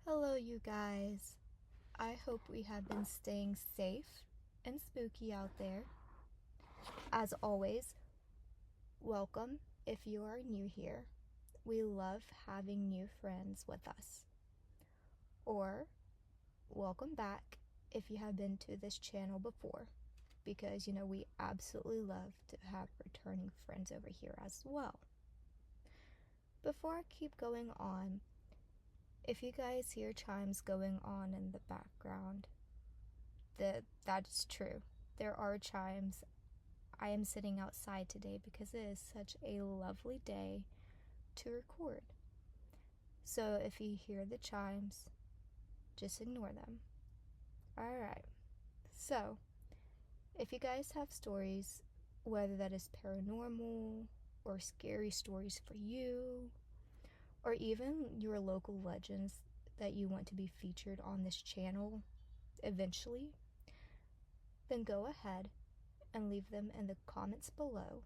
Hello, you guys. I hope we have been staying safe and spooky out there. As always, welcome if you are new here. We love having new friends with us. Or welcome back if you have been to this channel before, because we absolutely love to have returning friends over here as well. Before I keep going on, if you guys hear chimes going on in the background, that's true. There are chimes. I am sitting outside today because it is such a lovely day to record. So if you hear the chimes, just ignore them. Alright, so if you guys have stories, whether that is paranormal or scary stories for you, or even your local legends that you want to be featured on this channel eventually, then go ahead and leave them in the comments below.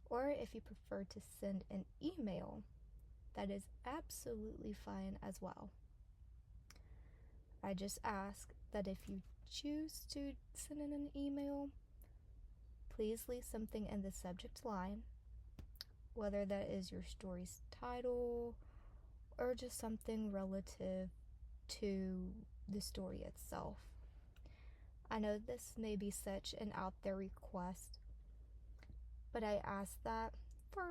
Or if you prefer to send an email, that is absolutely fine as well. I just ask that if you choose to send in an email, please leave something in the subject line, whether that is your story's title or just something relative to the story itself. I know this may be such an out there request, but I ask that for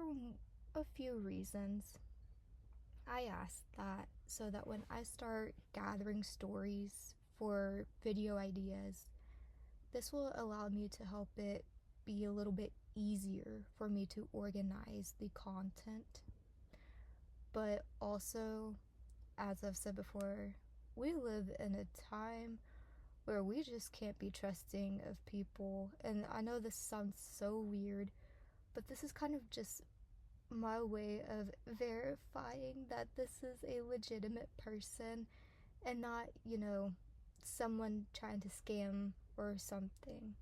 a few reasons. I ask that so that when I start gathering stories for video ideas, this will allow me to help it be a little bit easier for me to organize the content. But also, as I've said before, we live in a time where we just can't be trusting of people. And I know this sounds so weird, but this is kind of just my way of verifying that this is a legitimate person and not, someone trying to scam or something.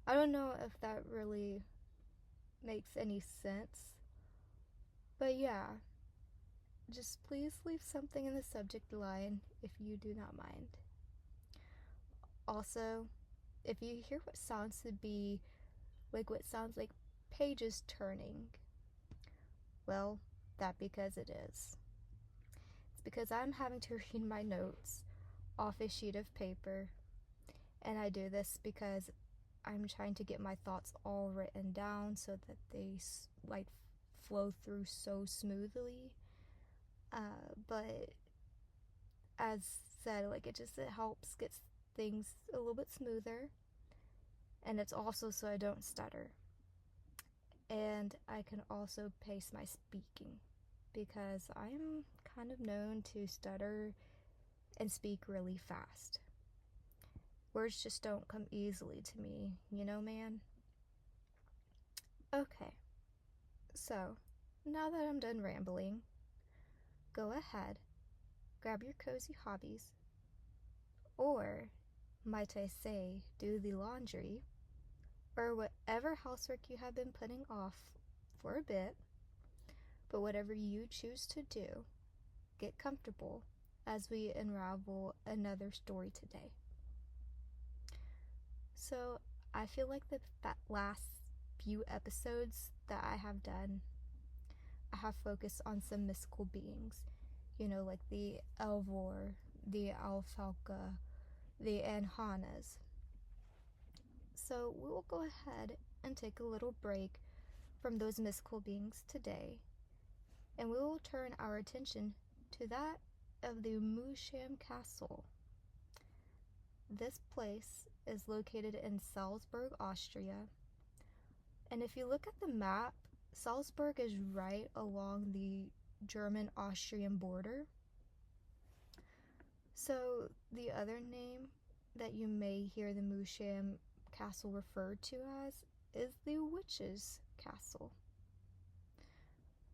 I don't know if that really makes any sense, but yeah, just please leave something in the subject line if you do not mind. Also, if you hear what sounds like pages turning, well, that's because it is. It's because I'm having to read my notes off a sheet of paper, and I do this because I'm trying to get my thoughts all written down so that they flow through so smoothly. But as said, it helps get things a little bit smoother, and it's also so I don't stutter. And I can also pace my speaking because I'm kind of known to stutter and speak really fast. Words just don't come easily to me, man? Okay, so now that I'm done rambling, go ahead, grab your cozy hobbies, or might I say, do the laundry, or whatever housework you have been putting off for a bit. But whatever you choose to do, get comfortable as we unravel another story today. So I feel like the last few episodes that I have done, I have focused on some mystical beings, like the Elvor, the Alfalca, the Anhanas. So we will go ahead and take a little break from those mystical beings today, and we will turn our attention to that of the Moosham Castle. This place is located in Salzburg, Austria, and if you look at the map, Salzburg is right along the German-Austrian border. So the other name that you may hear the Moosham Castle referred to as is the Witch's Castle.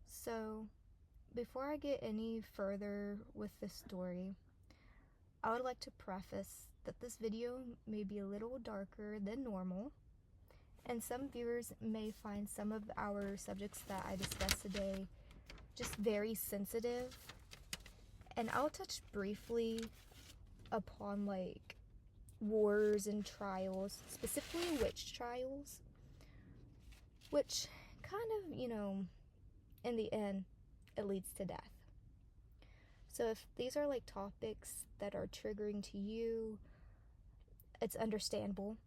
So before I get any further with this story, I would like to preface that this video may be a little darker than normal, and some viewers may find some of our subjects that I discussed today just very sensitive, And I'll touch briefly upon like wars and trials, specifically witch trials, which kind of, in the end, it leads to death. So if these are like topics that are triggering to you, it's understandable.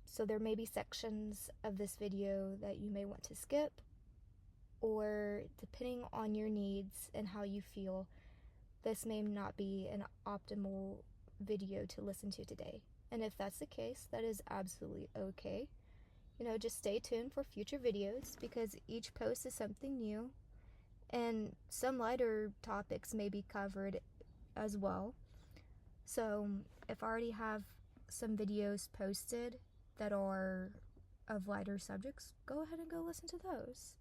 So there may be sections of this video that you may want to skip, or depending on your needs and how you feel, this may not be an optimal video to listen to today. And if that's the case, that is absolutely okay. Just stay tuned for future videos, because each post is something new, and some lighter topics may be covered as well. So if I already have some videos posted that are of lighter subjects, go ahead and go listen to those.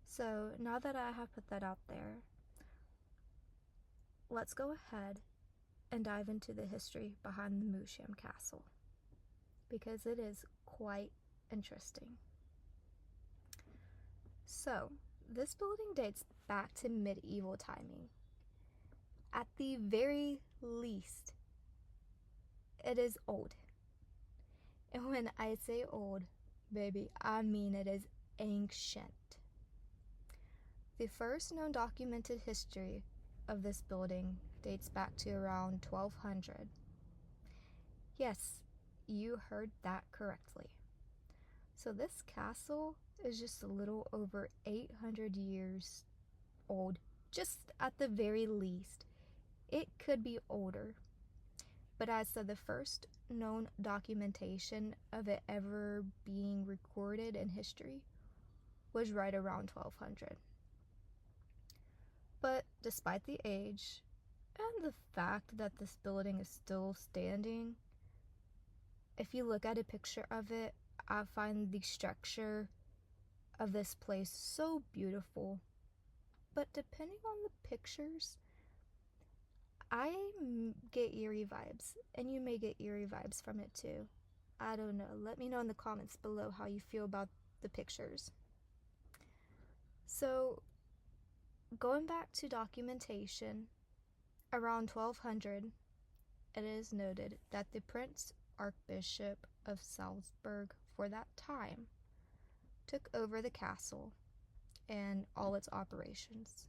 So now that I have put that out there, let's go ahead and dive into the history behind the Moosham Castle, because it is quite interesting. So, this building dates back to medieval timing. At the very least, it is old. And when I say old, baby, I mean it is ancient. The first known documented history of this building dates back to around 1200. Yes, you heard that correctly. So this castle is just a little over 800 years old, just at the very least. It could be older, but as to the first known documentation of it ever being recorded in history was right around 1200. But despite the age and the fact that this building is still standing, if you look at a picture of it, I find the structure of this place so beautiful. But depending on the pictures, I get eerie vibes, and you may get eerie vibes from it too. I don't know. Let me know in the comments below how you feel about the pictures. So, going back to documentation, around 1200, it is noted that the Prince Archbishop of Salzburg for that time took over the castle and all its operations.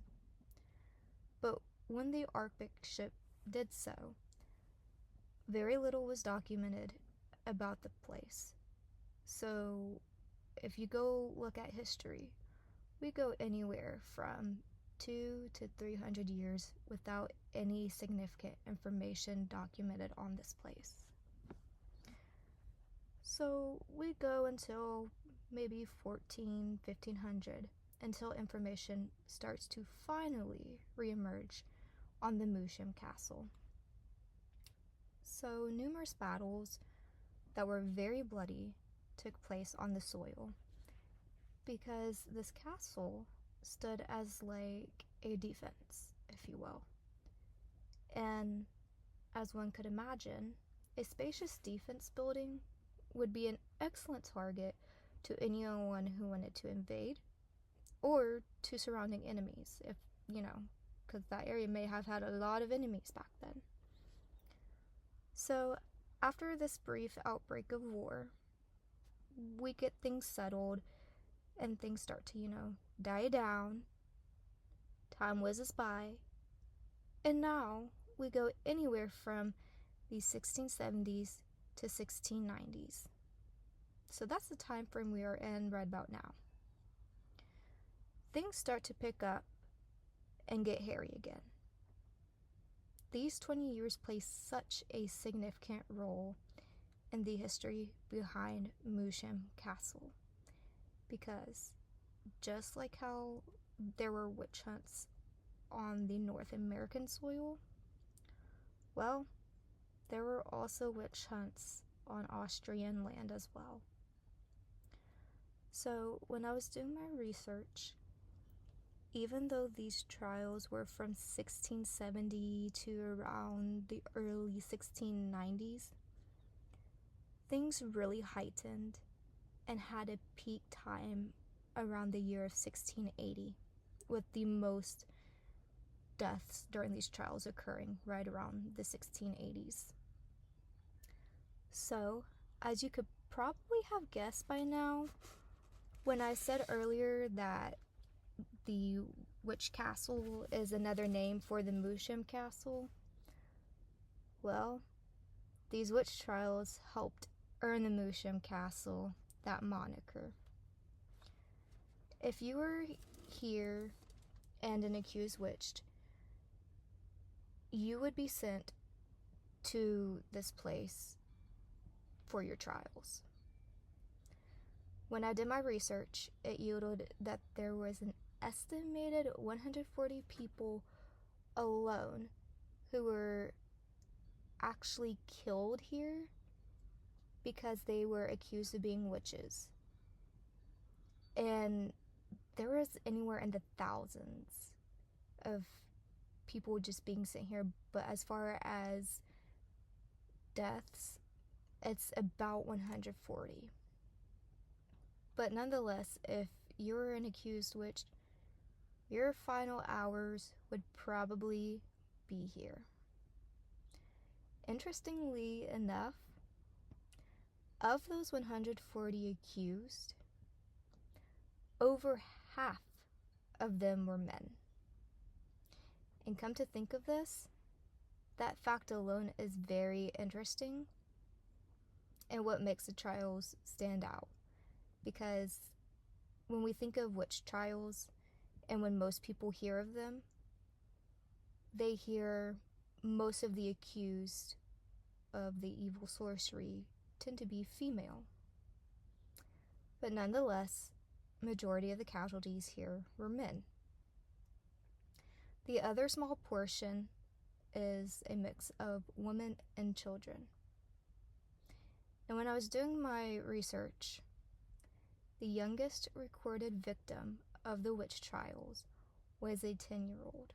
But when the Archbishop did so, very little was documented about the place. So if you go look at history, we go anywhere from 200 to 300 years without any significant information documented on this place. So we go until maybe 1500, until information starts to finally reemerge on the Moosham Castle. So numerous battles that were very bloody took place on the soil, because this castle stood as like a defense, if you will. And as one could imagine, a spacious defense building would be an excellent target to anyone who wanted to invade, or to surrounding enemies, if, because that area may have had a lot of enemies back then. So after this brief outbreak of war, we get things settled and things start to, die down. Time whizzes by, and now we go anywhere from the 1670s to 1690s. So that's the time frame we are in right about now. Things start to pick up and get hairy again. These 20 years play such a significant role in the history behind Moosham Castle, because just like how there were witch hunts on the North American soil, well, there were also witch hunts on Austrian land as well. So when I was doing my research, even though these trials were from 1670 to around the early 1690s, things really heightened and had a peak time around the year of 1680, with the most deaths during these trials occurring right around the 1680s. So, as you could probably have guessed by now, when I said earlier that the Witch Castle is another name for the Moosham Castle, well, these witch trials helped earn the Moosham Castle that moniker. If you were here and an accused witch, you would be sent to this place for your trials. When I did my research, it yielded that there was an estimated 140 people alone who were actually killed here because they were accused of being witches. And there was anywhere in the thousands of people just being sent here, but as far as deaths, it's about 140. But nonetheless, if you're an accused witch, your final hours would probably be here. Interestingly enough, of those 140 accused, over half of them were men. And come to think of this, that fact alone is very interesting and what makes the trials stand out. Because when we think of witch trials and when most people hear of them, they hear most of the accused of the evil sorcery tend to be female. But nonetheless, majority of the casualties here were men. The other small portion is a mix of women and children. And when I was doing my research, the youngest recorded victim of the witch trials was a 10-year-old,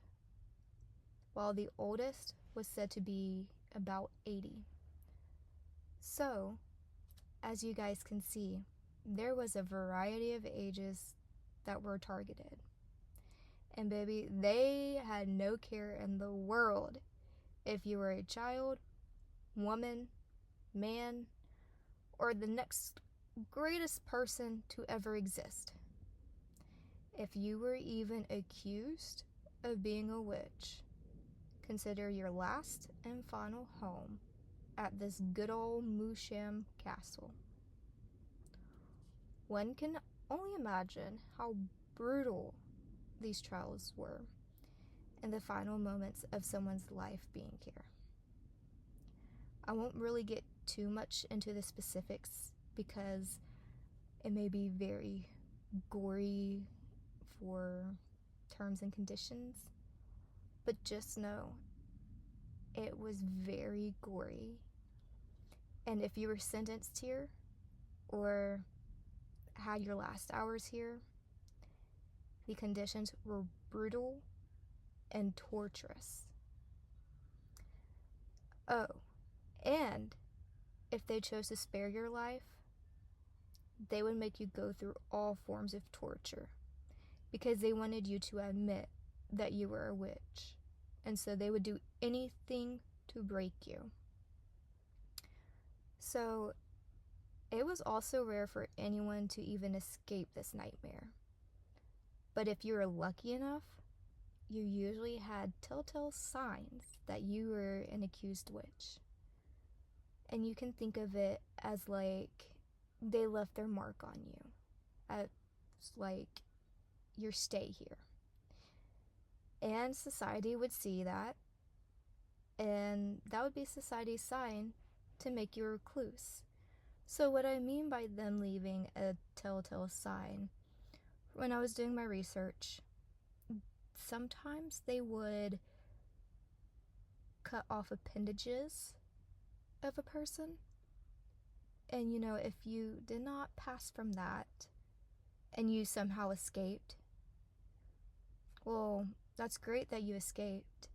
while the oldest was said to be about 80. So, as you guys can see, there was a variety of ages that were targeted. And baby, they had no care in the world if you were a child, woman, man, or the next greatest person to ever exist. If you were even accused of being a witch, consider your last and final home at this good old Moosham Castle. One can only imagine how brutal these trials were and the final moments of someone's life being here. I won't really get too much into the specifics because it may be very gory for terms and conditions, but just know it was very gory. And if you were sentenced here or had your last hours here, the conditions were brutal and torturous. Oh, and if they chose to spare your life, they would make you go through all forms of torture because they wanted you to admit that you were a witch. And so they would do anything to break you. So it was also rare for anyone to even escape this nightmare. But if you were lucky enough, you usually had telltale signs that you were an accused witch. And you can think of it as like they left their mark on you, as like your stay here. And society would see that, and that would be society's sign to make you a recluse. So what I mean by them leaving a telltale sign, when I was doing my research, sometimes they would cut off appendages of a person. And you know, if you did not pass from that and you somehow escaped, well, that's great that you escaped,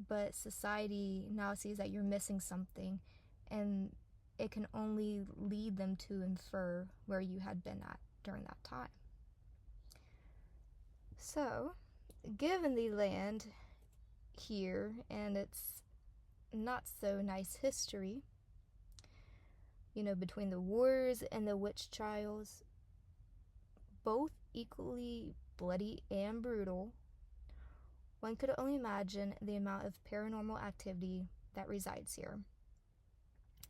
but society now sees that you're missing something, and it can only lead them to infer where you had been at during that time. So, given the land here and its not so nice history, between the wars and the witch trials, both equally bloody and brutal, one could only imagine the amount of paranormal activity that resides here.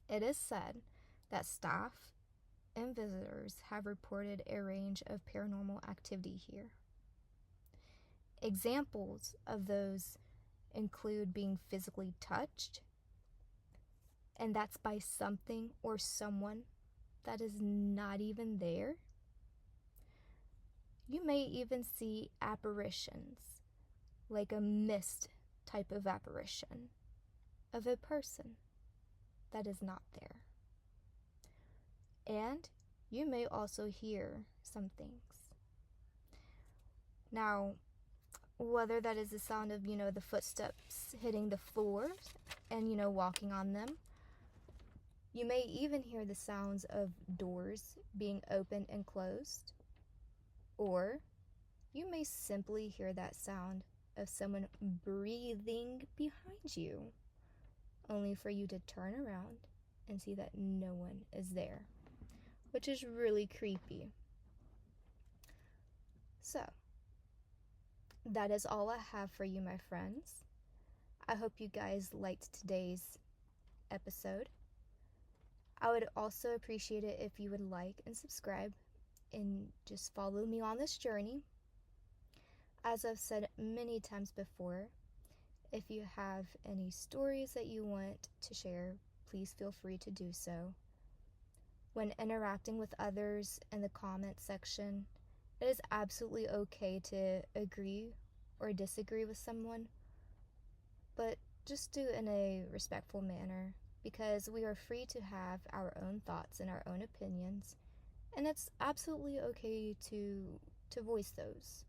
It is said that staff and visitors have reported a range of paranormal activity here. Examples of those include being physically touched, and that's by something or someone that is not even there. You may even see apparitions, like a mist type of apparition of a person that is not there. And you may also hear some things. Now, whether that is the sound of, the footsteps hitting the floor and, walking on them, you may even hear the sounds of doors being opened and closed, or you may simply hear that sound of someone breathing behind you, only for you to turn around and see that no one is there, which is really creepy. So, that is all I have for you, my friends. I hope you guys liked today's episode. I would also appreciate it if you would like and subscribe and just follow me on this journey. As I've said many times before, if you have any stories that you want to share, please feel free to do so. When interacting with others in the comment section, it is absolutely okay to agree or disagree with someone, but just do it in a respectful manner, because we are free to have our own thoughts and our own opinions, and it's absolutely okay to voice those,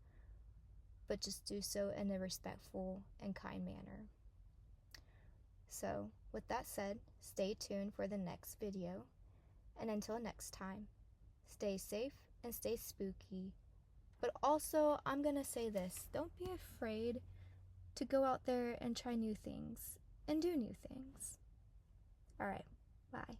but just do so in a respectful and kind manner. So, with that said, stay tuned for the next video, and until next time, stay safe and stay spooky. But also, I'm gonna say this, don't be afraid to go out there and try new things and do new things. Alright, bye.